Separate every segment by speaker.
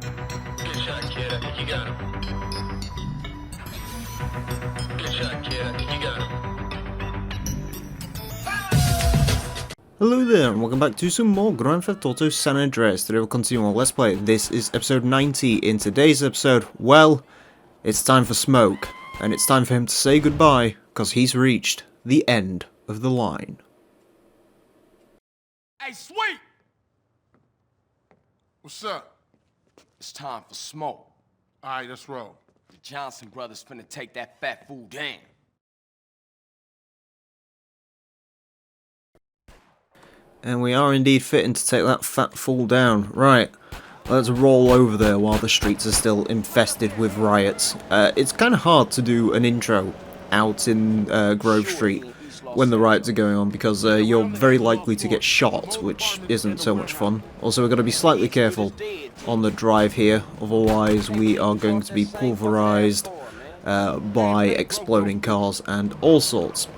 Speaker 1: Good shot, kid. I think you got him. Good shot, kid. I think you got him.
Speaker 2: Hello there, and welcome back to some more Grand Theft Auto San Andreas. Today we'll continue on Let's Play. This is episode 90. In today's episode, well, it's time for Smoke, and it's time for him to say goodbye, because he's reached the end of the line.
Speaker 3: Hey, Sweet!
Speaker 4: What's up?
Speaker 3: It's time for smoke.
Speaker 4: Alright, let's roll.
Speaker 3: The Johnson brothers finna take that fat fool down.
Speaker 2: And we are indeed fitting to take that fat fool down. Right, let's roll over there while the streets are still infested with riots. It's kind of hard to do an intro out in Grove Street when the riots are going on, because you're very likely to get shot, which isn't so much fun. Also, we've got to be slightly careful on the drive here, otherwise we are going to be pulverized by exploding cars and all sorts.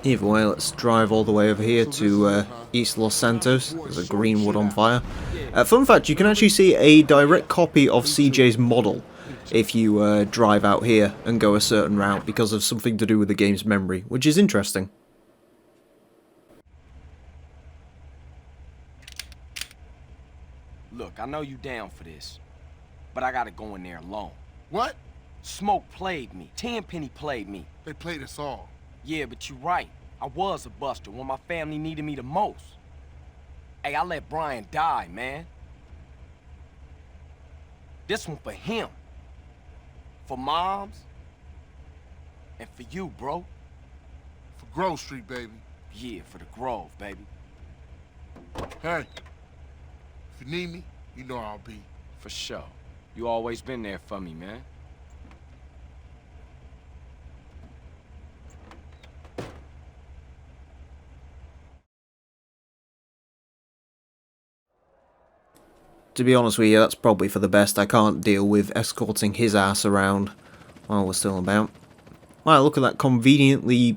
Speaker 2: Either way, let's drive all the way over here to East Los Santos. There's a greenwood on fire. Fun fact, you can actually see a direct copy of CJ's model if you drive out here and go a certain route because of something to do with the game's memory, which is interesting.
Speaker 3: Look, I know you down for this, but I gotta go in there alone.
Speaker 4: What?
Speaker 3: Smoke played me. Tenpenny played me.
Speaker 4: They played us all.
Speaker 3: Yeah, but you're right. I was a buster when my family needed me the most. Hey, I let Brian die, man. This one for him. For Moms. And for you, bro.
Speaker 4: For Grove Street, baby.
Speaker 3: Yeah, for the Grove, baby.
Speaker 4: Hey, if you need me, you know I'll be.
Speaker 3: For sure. You always been there for me, man.
Speaker 2: To be honest with you, that's probably for the best. I can't deal with escorting his ass around while we're still about. Wow, look at that conveniently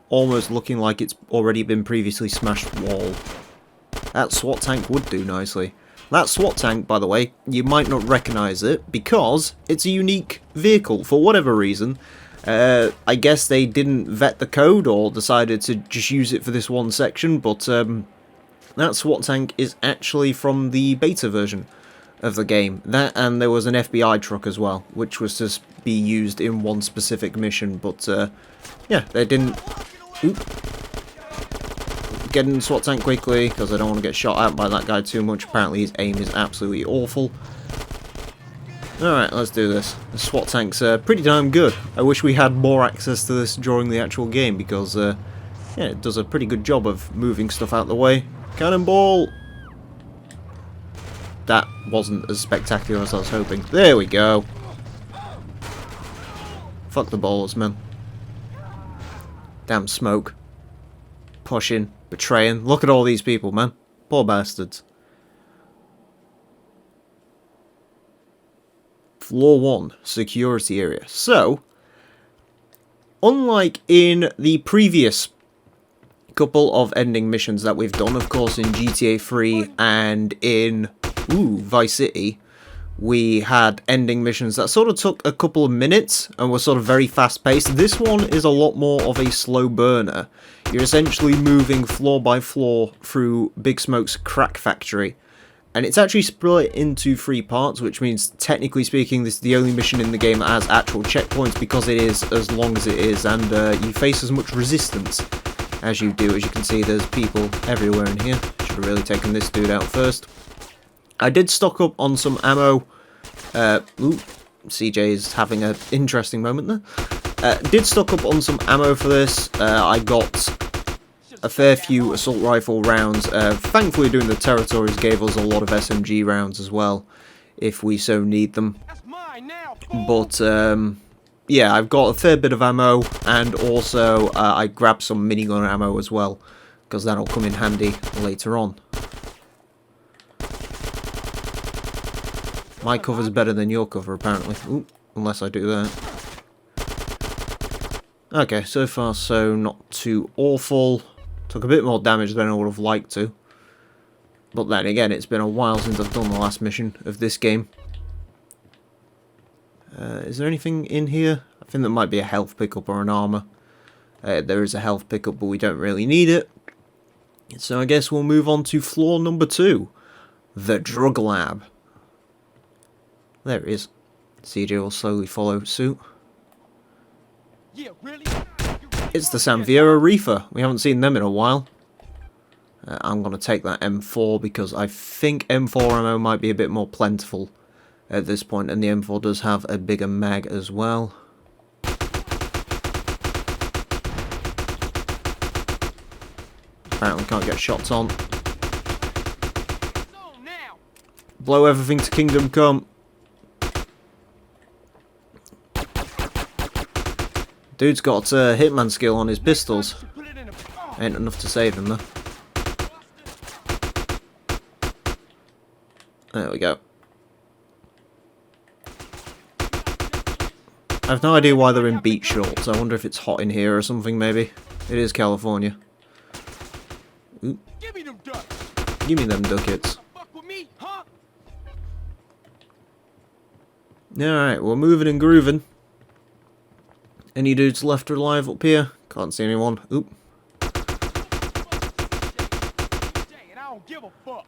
Speaker 2: almost looking like it's already been previously smashed wall. That SWAT tank would do nicely. That SWAT tank, by the way, you might not recognise it because it's a unique vehicle for whatever reason. I guess they didn't vet the code or decided to just use it for this one section, but that SWAT tank is actually from the beta version of the game. That, and there was an FBI truck as well, which was to be used in one specific mission, but yeah, they didn't... Oop. Get in the SWAT tank quickly, because I don't want to get shot at by that guy too much. Apparently his aim is absolutely awful. Alright, let's do this. The SWAT tank's pretty damn good. I wish we had more access to this during the actual game, because yeah, it does a pretty good job of moving stuff out the way. Cannonball! That wasn't as spectacular as I was hoping. There we go. Fuck the balls, man. Damn Smoke. Pushing, betraying. Look at all these people, man. Poor bastards. Floor 1, security area. So, unlike in the previous couple of ending missions that we've done, of course, in GTA 3 and in Vice City, we had ending missions that sort of took a couple of minutes and were sort of very fast-paced. This one is a lot more of a slow burner. You're essentially moving floor by floor through Big Smoke's crack factory, and it's actually split into 3 parts, which means, technically speaking, this is the only mission in the game that has actual checkpoints because it is as long as it is, and you face as much resistance as you do. As you can see, there's people everywhere in here. Should have really taken this dude out first. I did stock up on some ammo. CJ is having an interesting moment there. Did stock up on some ammo for this. I got a fair few assault rifle rounds. Thankfully, doing the territories gave us a lot of SMG rounds as well, if we so need them. But yeah, I've got a fair bit of ammo, and also I grabbed some minigun ammo as well, because that'll come in handy later on. My cover's better than your cover, apparently. Ooh, unless I do that. Okay, so far so not too awful. Took a bit more damage than I would have liked to. But then again, it's been a while since I've done the last mission of this game. Is there anything in here? I think there might be a health pickup or an armor. There is a health pickup, but we don't really need it. So I guess we'll move on to floor number 2. The drug lab. There it is. CJ will slowly follow suit.
Speaker 3: Yeah, really?
Speaker 2: It's the San Viera Reefer. We haven't seen them in a while. I'm going to take that M4 because I think M4 ammo might be a bit more plentiful at this point, and the M4 does have a bigger mag as well. Apparently can't get shots on. Blow everything to Kingdom Come. Dude's got hitman skill on his pistols. Ain't enough to save him though. There we go. I have no idea why they're in beach shorts. I wonder if it's hot in here or something maybe. It is California. Ooh. Give me them ducats. Alright, we're moving and grooving. Any dudes left alive up here? Can't see anyone. Oop.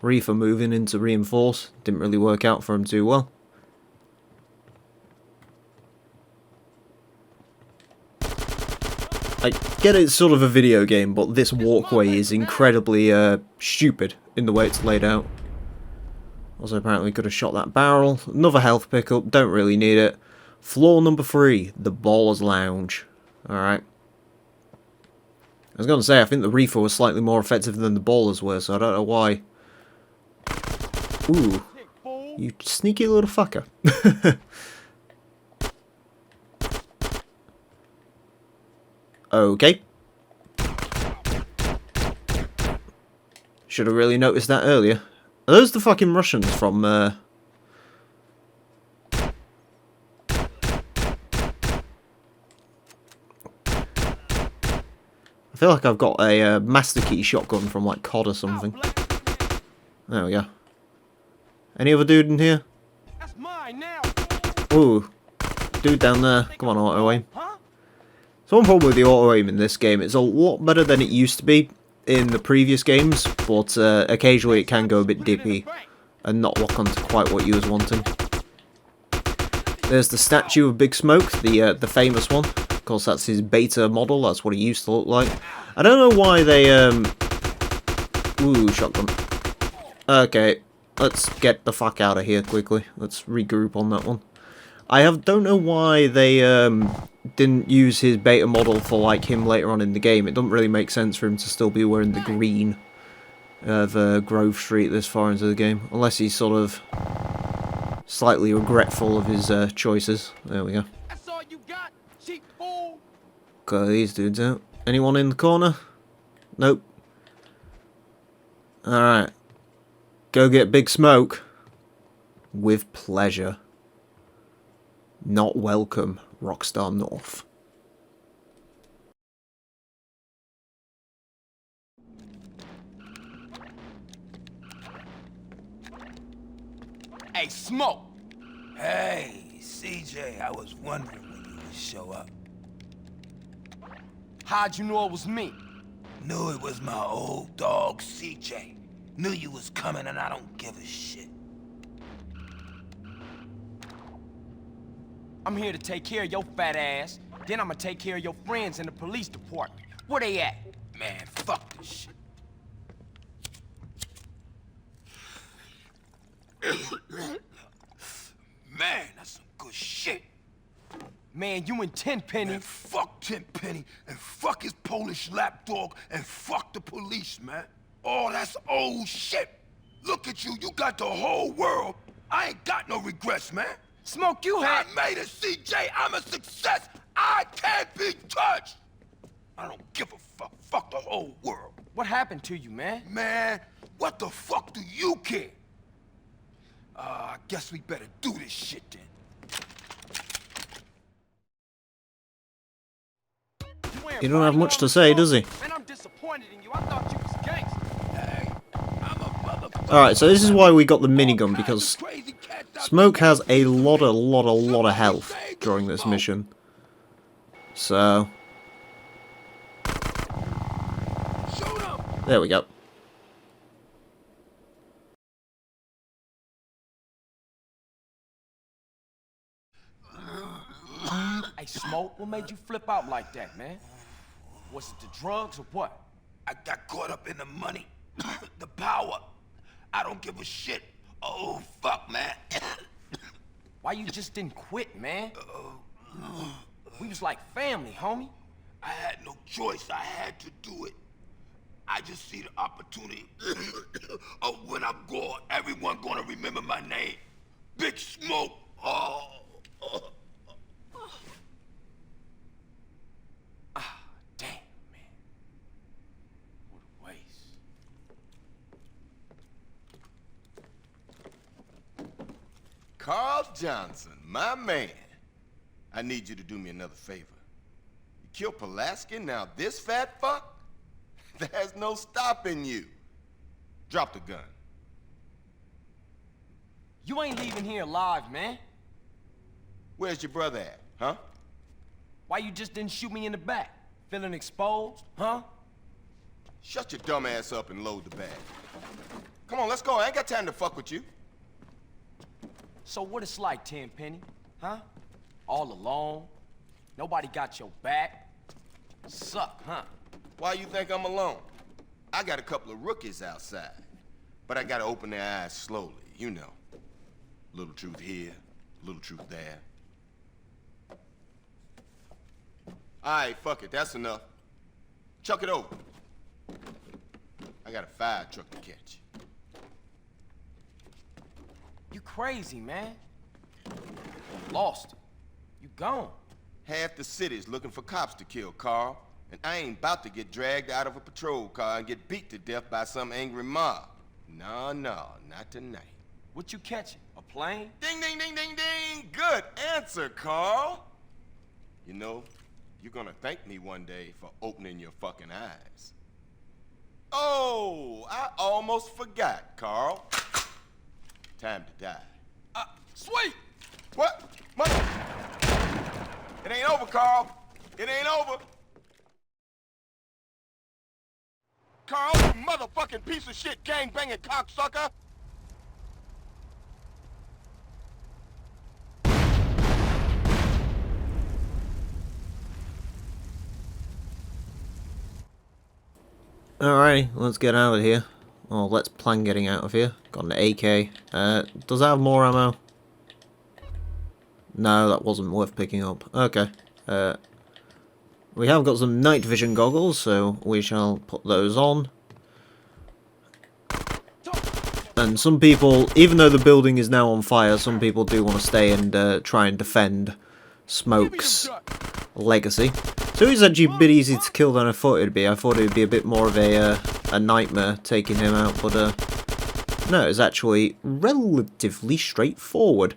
Speaker 2: Reefer moving in to reinforce. Didn't really work out for him too well. I get it's sort of a video game, but this walkway is incredibly stupid in the way it's laid out. Also, apparently could have shot that barrel. Another health pickup, don't really need it. Floor number 3, the Ballers Lounge. Alright. I was going to say, I think the Reefer was slightly more effective than the Ballers were, so I don't know why. Ooh. You sneaky little fucker. Okay. Should have really noticed that earlier. Are those the fucking Russians from, I feel like I've got a Master Key shotgun from, like, COD or something. There we go. Any other dude in here? Ooh. Dude down there. Come on, auto aim. So one problem with the auto aim in this game, it's a lot better than it used to be in the previous games, but occasionally it can go a bit dippy and not lock onto quite what you was wanting. There's the statue of Big Smoke, the famous one. Of course, that's his beta model. That's what he used to look like. I don't know why they Ooh, shotgun. Okay, let's get the fuck out of here quickly. Let's regroup on that one. Don't know why they didn't use his beta model for like him later on in the game. It doesn't really make sense for him to still be wearing the green of Grove Street this far into the game, unless he's sort of slightly regretful of his choices. There we go. Got these dudes out. Anyone in the corner? Nope. Alright. Go get Big Smoke. With pleasure. Not welcome, Rockstar North.
Speaker 3: Hey, Smoke!
Speaker 5: Hey, CJ, I was wondering when you would show up.
Speaker 3: How'd you know it was me?
Speaker 5: Knew it was my old dog, CJ. Knew you was coming and I don't give a shit.
Speaker 3: I'm here to take care of your fat ass. Then I'm gonna take care of your friends in the police department. Where they at?
Speaker 5: Man, fuck this shit. Man, that's some good shit.
Speaker 3: Man, you and Tenpenny.
Speaker 4: Man, fuck Tenpenny, and fuck his Polish lapdog, and fuck the police, man. Oh, that's old shit. Look at you, you got the whole world. I ain't got no regrets, man.
Speaker 3: Smoke, you had...
Speaker 4: I made it, CJ. I'm a success. I can't be touched. I don't give a fuck. Fuck the whole world.
Speaker 3: What happened to you, man?
Speaker 4: Man, what the fuck do you care? I guess we better do this shit then.
Speaker 2: He don't have much to say, does he?
Speaker 3: Man, I'm disappointed in you. I thought you was gangster.
Speaker 4: Hey, I'm a motherfucker.
Speaker 2: Alright, so this is why we got the minigun, because Smoke has a lot of health during this mission. So... there we go.
Speaker 3: Hey, Smoke, what made you flip out like that, man? Was it the drugs or what?
Speaker 4: I got caught up in the money, the power. I don't give a shit. Oh, fuck, man.
Speaker 3: Why you just didn't quit, man? We was like family, homie.
Speaker 4: I had no choice. I had to do it. I just see the opportunity of when I'm gone, everyone gonna remember my name. Big Smoke. Oh.
Speaker 3: Damn, man. What a waste.
Speaker 6: Carl Johnson, my man. I need you to do me another favor. You killed Pulaski, now this fat fuck? There's no stopping you. Drop the gun.
Speaker 3: You ain't leaving here alive, man.
Speaker 6: Where's your brother at, huh?
Speaker 3: Why you just didn't shoot me in the back? Feeling exposed, huh?
Speaker 6: Shut your dumb ass up and load the bag. Come on, let's go. I ain't got time to fuck with you.
Speaker 3: So what it's like, Tenpenny, huh? All alone? Nobody got your back? Suck, huh?
Speaker 6: Why you think I'm alone? I got a couple of rookies outside. But I gotta open their eyes slowly, you know. Little truth here, little truth there. Alright, fuck it, that's enough. Chuck it over. I got a fire truck to catch.
Speaker 3: You crazy, man. Lost it. You gone.
Speaker 6: Half the city's looking for cops to kill, Carl. And I ain't about to get dragged out of a patrol car and get beat to death by some angry mob. No, not tonight.
Speaker 3: What you catching? A plane?
Speaker 6: Ding, ding, ding, ding, ding! Good answer, Carl! You know, you're gonna thank me one day for opening your fucking eyes. Oh, I almost forgot, Carl. Time to die.
Speaker 3: Sweet!
Speaker 6: What? Mother... It ain't over, Carl. It ain't over. Carl, you motherfucking piece of shit gang-banging cocksucker!
Speaker 2: Alrighty, let's get out of here. Oh, let's plan getting out of here. Got an AK. Does that have more ammo? No, that wasn't worth picking up. Okay. We have got some night vision goggles, so we shall put those on. And some people, even though the building is now on fire, some people do want to stay and try and defend Smoke's legacy. So he's actually a bit easy to kill than I thought it'd be. I thought it'd be a bit more of a nightmare taking him out, but no, it's actually relatively straightforward.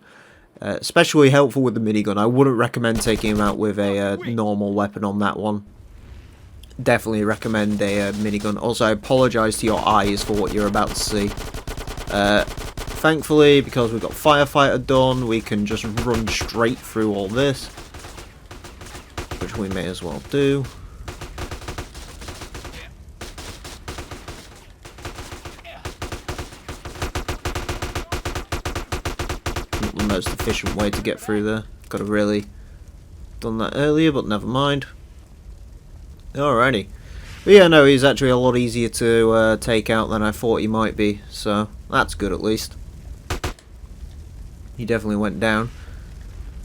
Speaker 2: Especially helpful with the minigun. I wouldn't recommend taking him out with a normal weapon on that one. Definitely recommend a minigun. Also, I apologise to your eyes for what you're about to see. Thankfully, because we've got Firefighter done, we can just run straight through all this. Which we may as well do. Not the most efficient way to get through there. Could have really done that earlier, but never mind. Alrighty. But yeah, no, he's actually a lot easier to take out than I thought he might be, so that's good at least. He definitely went down.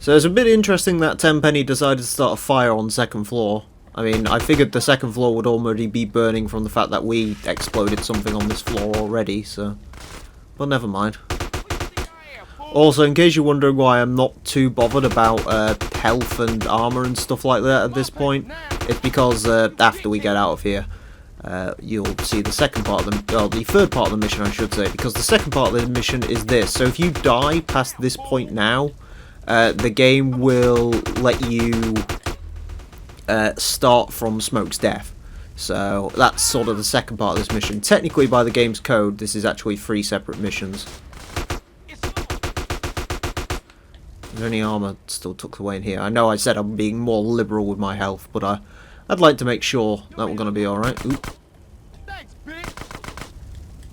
Speaker 2: So it's a bit interesting that Tenpenny decided to start a fire on the second floor. I mean, I figured the second floor would already be burning from the fact that we exploded something on this floor already, so... But never mind. Also, in case you're wondering why I'm not too bothered about health and armor and stuff like that at this point, it's because after we get out of here, you'll see the second part of the, well, the third part of the mission, I should say, because the second part of the mission is this. So if you die past this point now, the game will let you start from Smoke's death. So that's sort of the second part of this mission. Technically, by the game's code, this is actually 3 separate missions. Is there any armor still tucked away in here? I know I said I'm being more liberal with my health, but I'd like to make sure that we're going to be alright. Oop.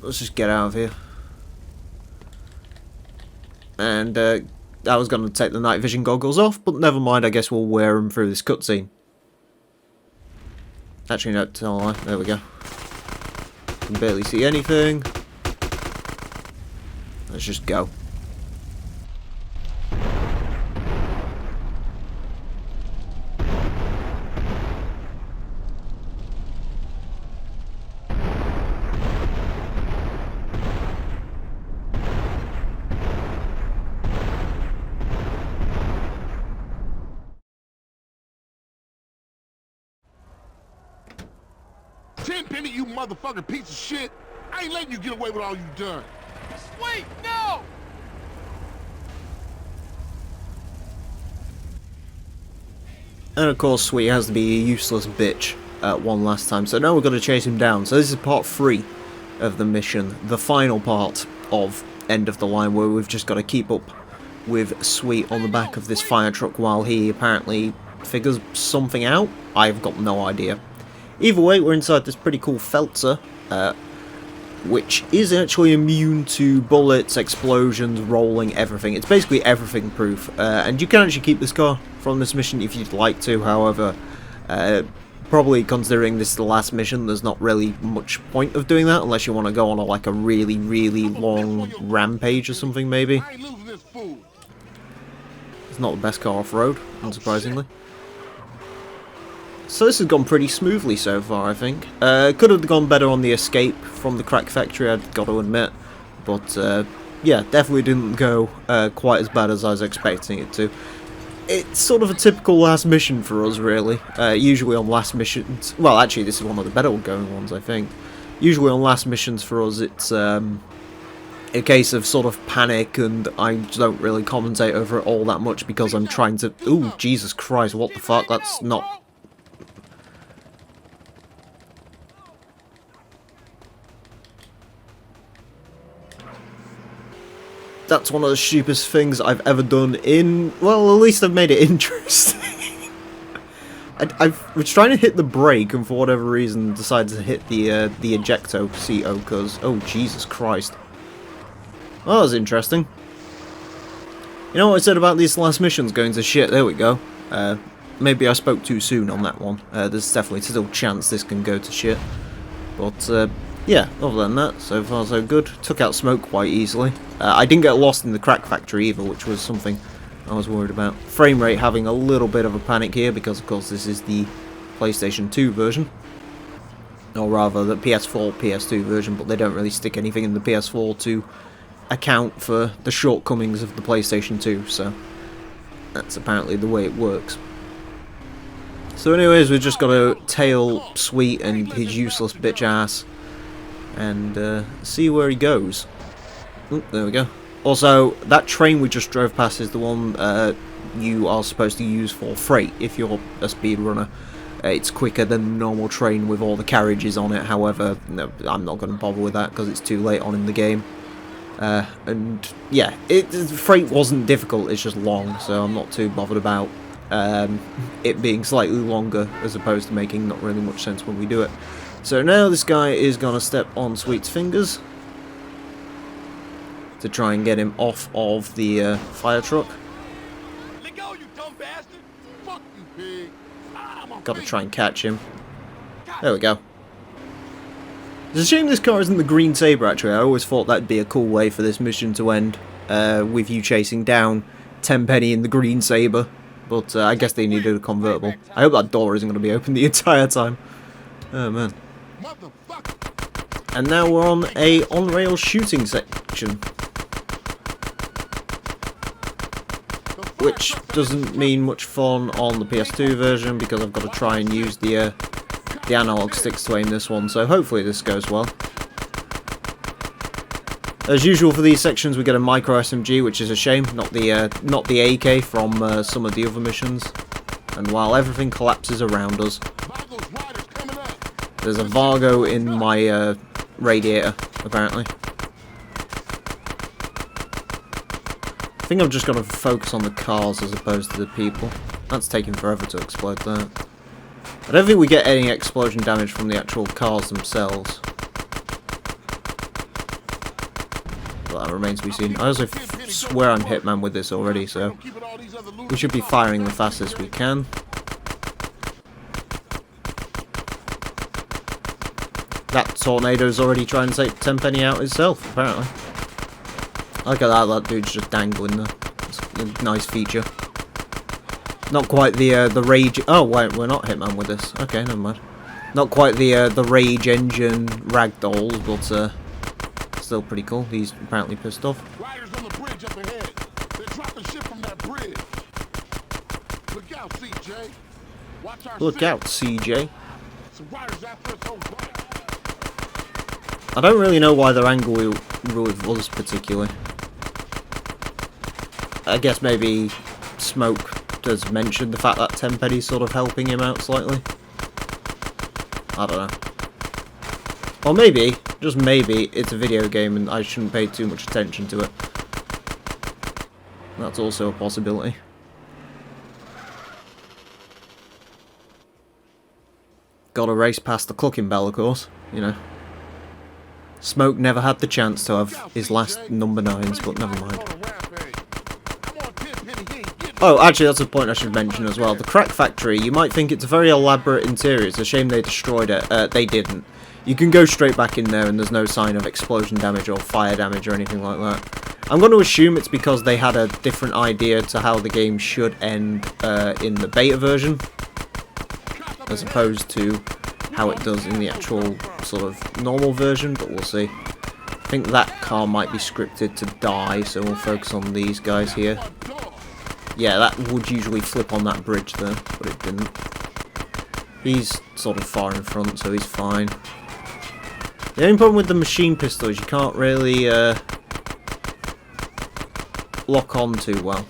Speaker 2: Let's just get out of here. And I was going to take the night vision goggles off, but never mind, I guess we'll wear them through this cutscene. Actually, no, tell a lie. There we go. Can barely see anything. Let's just go.
Speaker 7: Tenpenny, you motherfucking piece of shit! I ain't letting you get away with all you done.
Speaker 3: Wait, no!
Speaker 2: And of course, Sweet has to be a useless bitch one last time. So now we've got to chase him down. So this is part 3 of the mission, the final part of End of the Line, where we've just got to keep up with Sweet on the back of this fire truck while he apparently figures something out. I've got no idea. Either way, we're inside this pretty cool Feltzer, which is actually immune to bullets, explosions, rolling, everything. It's basically everything proof, and you can actually keep this car from this mission if you'd like to. However, probably considering this is the last mission, there's not really much point of doing that unless you want to go on like a really, really long rampage or something, maybe.
Speaker 7: I ain't losing this fool.
Speaker 2: It's not the best car off-road, unsurprisingly. So this has gone pretty smoothly so far, I think. Could have gone better on the escape from the crack factory, I've got to admit. But, yeah, definitely didn't go quite as bad as I was expecting it to. It's sort of a typical last mission for us, really. Usually on last missions... Well, actually, this is one of the better going ones, I think. Usually on last missions for us, it's a case of sort of panic, and I don't really commentate over it all that much because I'm trying to... Ooh, Jesus Christ, what the fuck? That's not... That's one of the stupidest things I've ever done in... Well, at least I've made it interesting. I was trying to hit the brake and for whatever reason decided to hit the ejecto seat because... Oh, Jesus Christ. Well, that was interesting. You know what I said about these last missions going to shit? There we go. Maybe I spoke too soon on that one. There's definitely still a chance this can go to shit. But, yeah, other than that, so far so good. Took out smoke quite easily. I didn't get lost in the crack factory either, which was something I was worried about. Frame rate having a little bit of a panic here, because of course this is the PlayStation 2 version. Or rather, the PS4, PS2 version, but they don't really stick anything in the PS4 to account for the shortcomings of the PlayStation 2, so that's apparently the way it works. So anyways, we've just got to tail Sweet and his useless bitch ass and see where he goes. Ooh, there we go. Also, that train we just drove past is the one you are supposed to use for freight if you're a speedrunner. It's quicker than a normal train with all the carriages on it. However, no, I'm not going to bother with that because it's too late on in the game. And yeah, freight wasn't difficult, it's just long, so I'm not too bothered about it being slightly longer as opposed to making not really much sense when we do it. So now this guy is going to step on Sweet's fingers to try and get him off of the fire truck.
Speaker 7: Let go, you dumb bastard! Fuck you, pig!
Speaker 2: Got to try and catch him. There we go. It's a shame this car isn't the green Sabre, actually. I always thought that'd be a cool way for this mission to end, with you chasing down Tenpenny in the green Sabre. But I guess they needed a convertible. I hope that door isn't going to be open the entire time. Oh, man. And now we're on a on-rail shooting section, which doesn't mean much fun on the PS2 version because I've got to try and use the analog sticks to aim this one, so hopefully this goes well. As usual for these sections we get a micro SMG, which is a shame, not the AK from some of the other missions. And while everything collapses around us, There's a Vargo in my radiator, apparently. I think I'm just going to focus on the cars as opposed to the people. That's taking forever to explode that. I don't think we get any explosion damage from the actual cars themselves. But that remains to be seen. I also swear I'm Hitman with this already, so we should be firing the fastest we can. That tornado's already trying to take Tenpenny out itself, apparently. Look at that, that dude's just dangling there. It's a nice feature. Not quite the rage... Oh, wait, we're not Hitman with this. Okay, never mind. Not quite the rage engine ragdolls, but still pretty cool. He's apparently pissed off.
Speaker 7: Riders on the bridge up ahead. They're dropping shit from that bridge. Look out, CJ. Watch our
Speaker 2: Look
Speaker 7: six.
Speaker 2: out, CJ.
Speaker 7: Some riders after us on bike.
Speaker 2: I don't really know why they're angry with us particularly. I guess maybe Smoke does mention the fact that Tenpenny's sort of helping him out slightly. I don't know. Or maybe, just maybe, it's a video game and I shouldn't pay too much attention to it. That's also a possibility. Gotta race past the clucking bell, of course, you know. Smoke never had the chance to have his last number 9s, but never mind. Oh, actually, that's a point I should mention as well. The Crack Factory, you might think it's a very elaborate interior. It's a shame they destroyed it. They didn't. You can go straight back in there and there's no sign of explosion damage or fire damage or anything like that. I'm going to assume it's because they had a different idea to how the game should end in the beta version, as opposed to how it does in the actual sort of normal version, but we'll see. I think that car might be scripted to die, so we'll focus on these guys here. Yeah, that would usually flip on that bridge there, but it didn't. He's sort of far in front, so he's fine. The only problem with the machine pistol is you can't really lock on too well.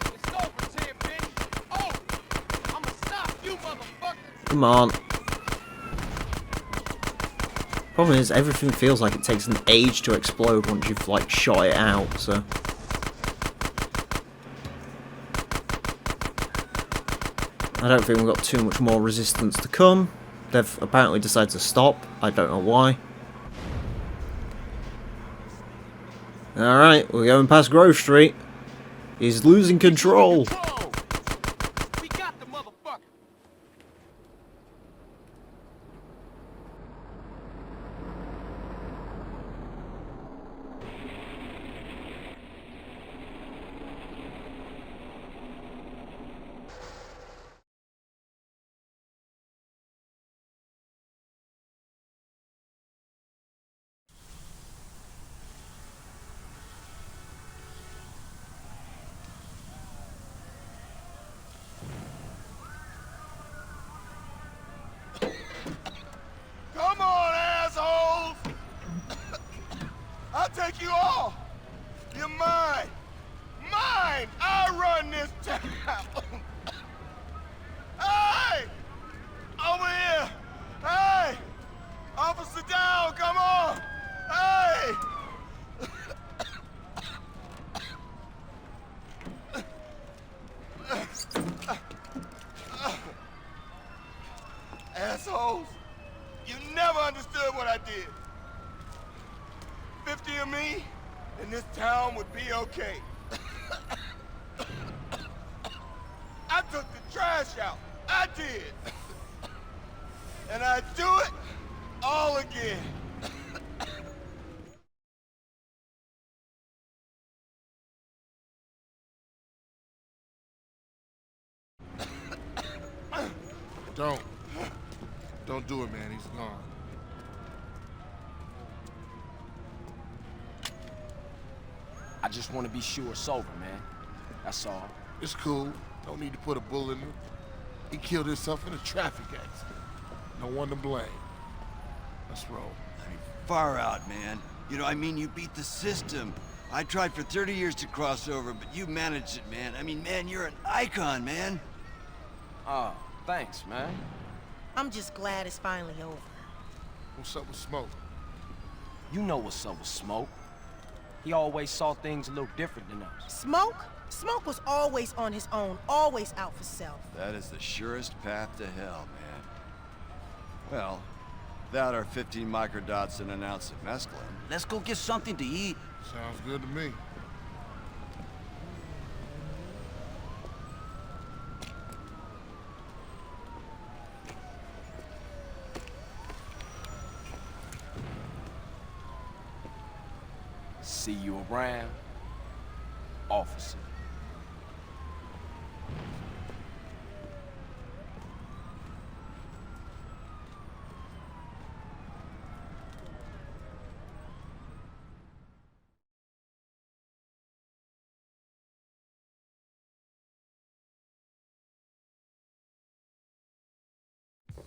Speaker 2: Come on. Problem is, everything feels like it takes an age to explode once you've, like, shot it out, so... I don't think we've got too much more resistance to come. They've apparently decided to stop. I don't know why. Alright, we're going past Grove Street. He's losing control.
Speaker 3: We got the motherfucker.
Speaker 6: Come on, assholes! I'll take you all! You're mine! Mine! I run this town! Hey! Over here! Hey! Officer down, come on! Hey! Assholes! You never understood what I did. 50 of me, and this town would be okay. I took the trash out. I did. And I'd do it all again.
Speaker 7: Don't do it, man. He's gone.
Speaker 3: I just want to be sure it's over, man. That's all.
Speaker 7: It's cool. Don't need to put a bullet in him. He killed himself in a traffic accident. No one to blame. Let's roll.
Speaker 8: I mean, far out, man. You know, I mean, you beat the system. I tried for 30 years to cross over, but you managed it, man. I mean, man, you're an icon, man.
Speaker 3: Oh, thanks, man.
Speaker 9: I'm just glad it's finally over.
Speaker 7: What's up with Smoke?
Speaker 3: You know what's up with Smoke. He always saw things a little different than us.
Speaker 9: Smoke? Smoke was always on his own, always out for self.
Speaker 8: That is the surest path to hell, man. Well, without our 15 microdots and an ounce of mescaline.
Speaker 10: Let's go get something to eat.
Speaker 7: Sounds good to me.
Speaker 3: See you around, officer.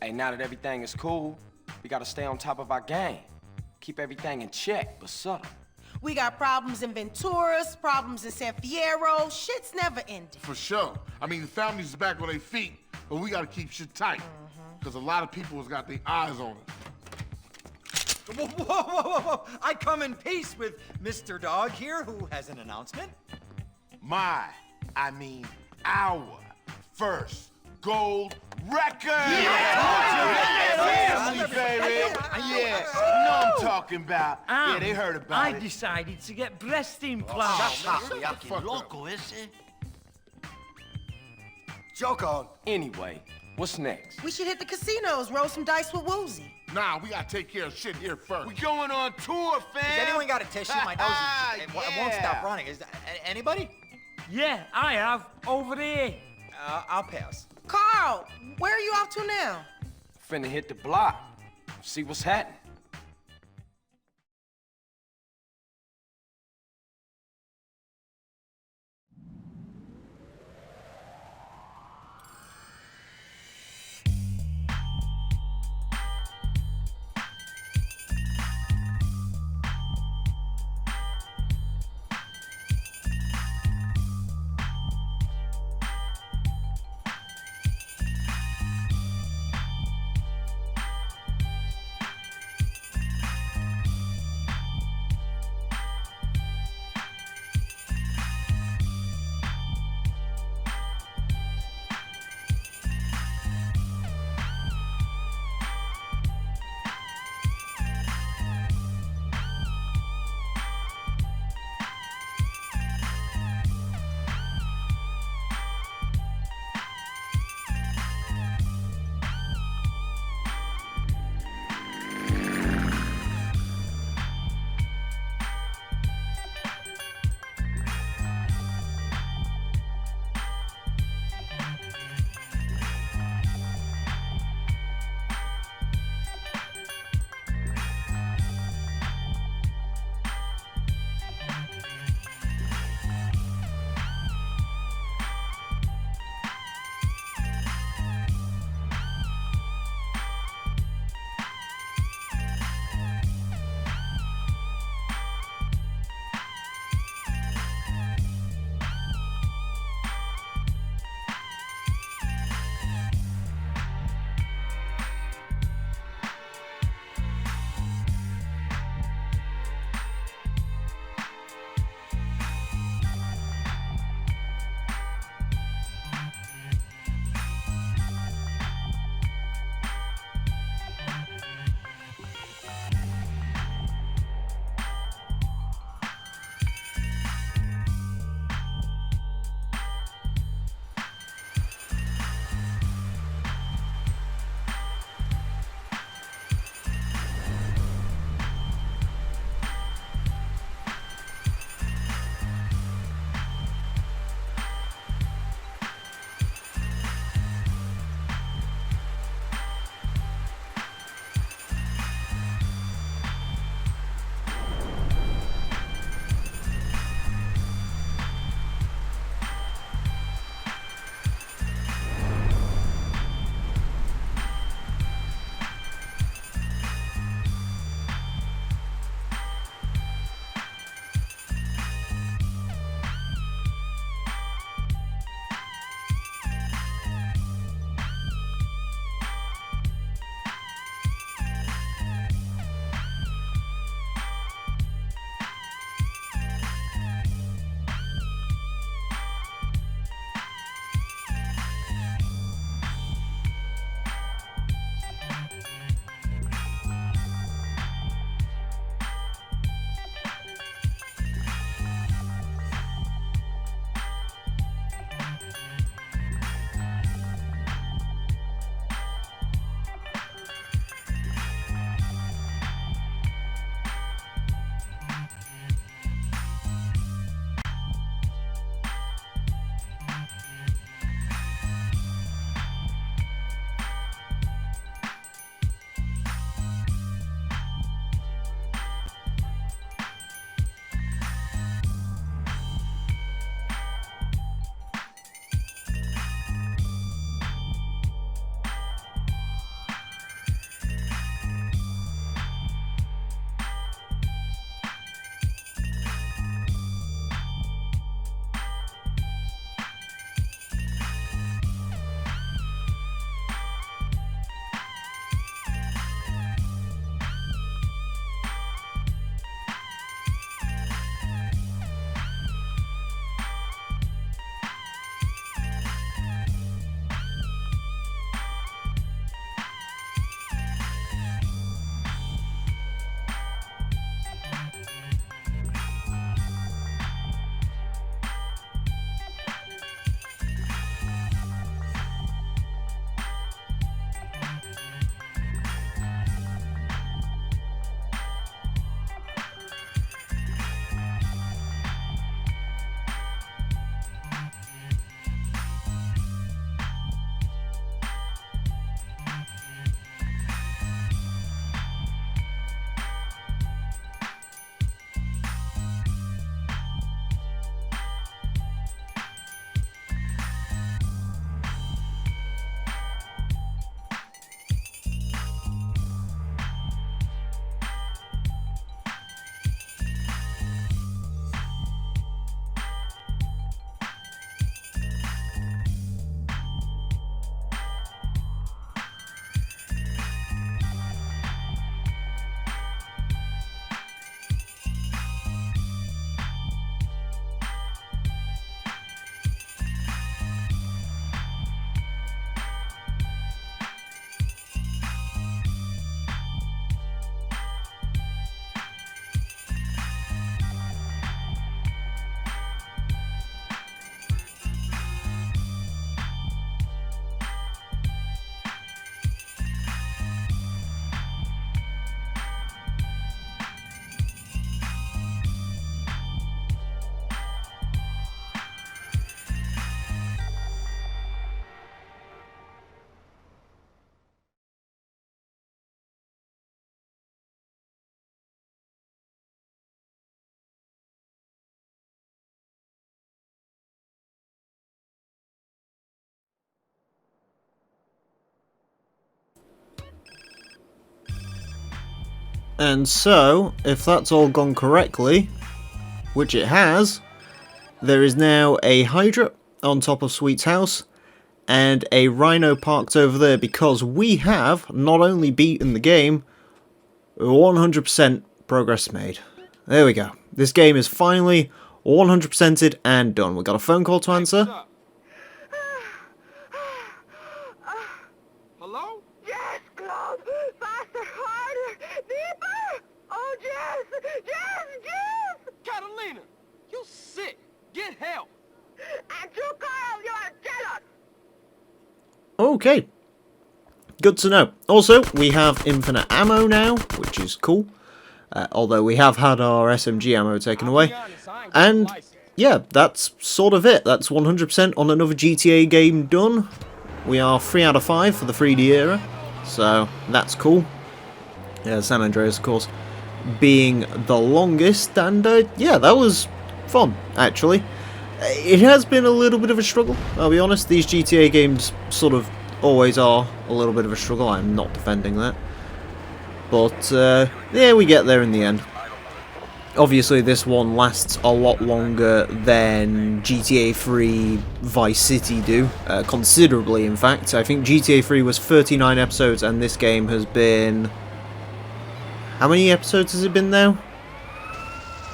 Speaker 3: Hey, now that everything is cool, we gotta stay on top of our game. Keep everything in check, but subtle.
Speaker 9: We got problems in Venturas, problems in San Fierro. Shit's never ending.
Speaker 7: For sure. I mean, the family's back on their feet, but we gotta keep shit tight. Because a lot of people has got their eyes on us.
Speaker 10: Whoa, whoa, whoa, whoa, whoa! I come in peace with Mr. Dog here, who has an announcement.
Speaker 4: Our first gold record!
Speaker 10: Family,
Speaker 4: baby! Yeah, you know I'm talking about. Yeah, they heard about
Speaker 11: I
Speaker 4: it.
Speaker 11: decided to get breast implants.
Speaker 10: Loco ese.
Speaker 8: Joke on.
Speaker 3: Anyway, what's next?
Speaker 9: We should hit the casinos, roll some dice with Woozie.
Speaker 7: Nah, we gotta take care of shit here first.
Speaker 4: We going on tour, fam!
Speaker 10: Has anyone got a tissue? My nose is, it won't stop running. Is anybody?
Speaker 11: Yeah, I have. Over there.
Speaker 10: I'll pass.
Speaker 9: Carl, where are you off to now?
Speaker 3: Finna hit the block. See what's happening.
Speaker 2: And so, if that's all gone correctly, which it has, there is now a Hydra on top of Sweet's house, and a Rhino parked over there, because we have not only beaten the game, 100% progress made. There we go. This game is finally 100%ed and done. We've got a phone call to answer.
Speaker 10: Hello?
Speaker 12: Yes, Claude! Faster, harder, deeper! Oh, Jess! Jess!
Speaker 3: Catalina, you sick. Get help.
Speaker 12: And you, Carl, you are jealous!
Speaker 2: Okay. Good to know. Also, we have infinite ammo now, which is cool. Although we have had our SMG ammo taken away. And yeah, that's sort of it. That's 100% on another GTA game done. We are 3 out of 5 for the 3D era. So that's cool. Yeah, San Andreas, of course, being the longest. And yeah, that was fun, actually. It has been a little bit of a struggle, I'll be honest. These GTA games sort of always are a little bit of a struggle. I'm not defending that. But, yeah, we get there in the end. Obviously, this one lasts a lot longer than GTA 3 Vice City do. Considerably, in fact. I think GTA 3 was 39 episodes, and this game has been... How many episodes has it been now?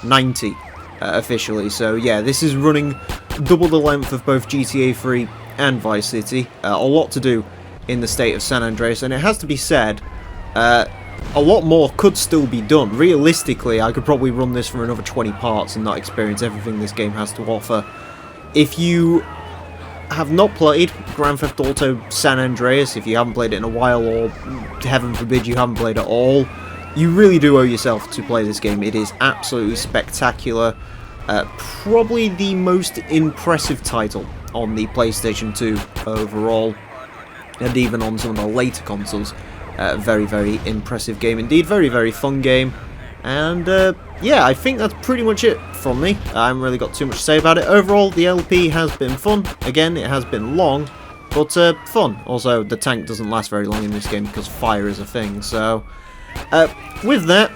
Speaker 2: 90, officially. So, yeah, this is running double the length of both GTA 3 and Vice City. A lot to do in the state of San Andreas, and it has to be said... a lot more could still be done. Realistically, I could probably run this for another 20 parts and not experience everything this game has to offer. If you have not played Grand Theft Auto San Andreas, if you haven't played it in a while, or heaven forbid you haven't played it at all, you really do owe yourself to play this game. It is absolutely spectacular. Probably the most impressive title on the PlayStation 2 overall, and even on some of the later consoles. Very, very impressive game indeed. Very, very fun game. And, yeah, I think that's pretty much it from me. I haven't really got too much to say about it. Overall, the LP has been fun. Again, it has been long, but fun. Also, the tank doesn't last very long in this game because fire is a thing. So, with that,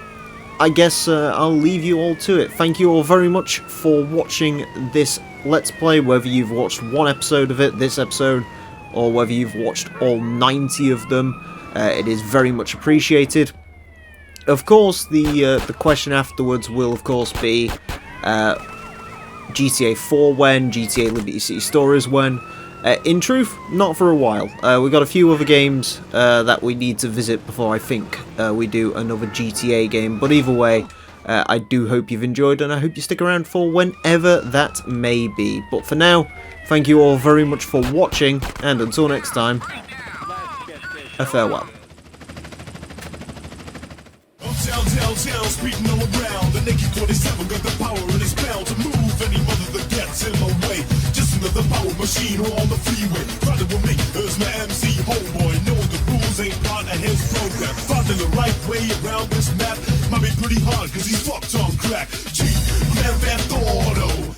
Speaker 2: I guess I'll leave you all to it. Thank you all very much for watching this Let's Play, whether you've watched one episode of it, this episode, or whether you've watched all 90 of them. It is very much appreciated. Of course, the question afterwards will, of course, be GTA 4 when, GTA Liberty City Stories when. In truth, not for a while. We've got a few other games that we need to visit before I think we do another GTA game. But either way, I do hope you've enjoyed, and I hope you stick around for whenever that may be. But for now, thank you all very much for watching, and until next time, a farewell.
Speaker 13: Down, speeding all around. The naked 47 got the power and it's bound to move any mother that gets in my way. Just another power machine on the freeway. Riding with me is my MC homeboy. Knowing the rules ain't part of his program. Finding the right way around this map might be pretty hard cause he's fucked on crack. G, Grand Theft Auto.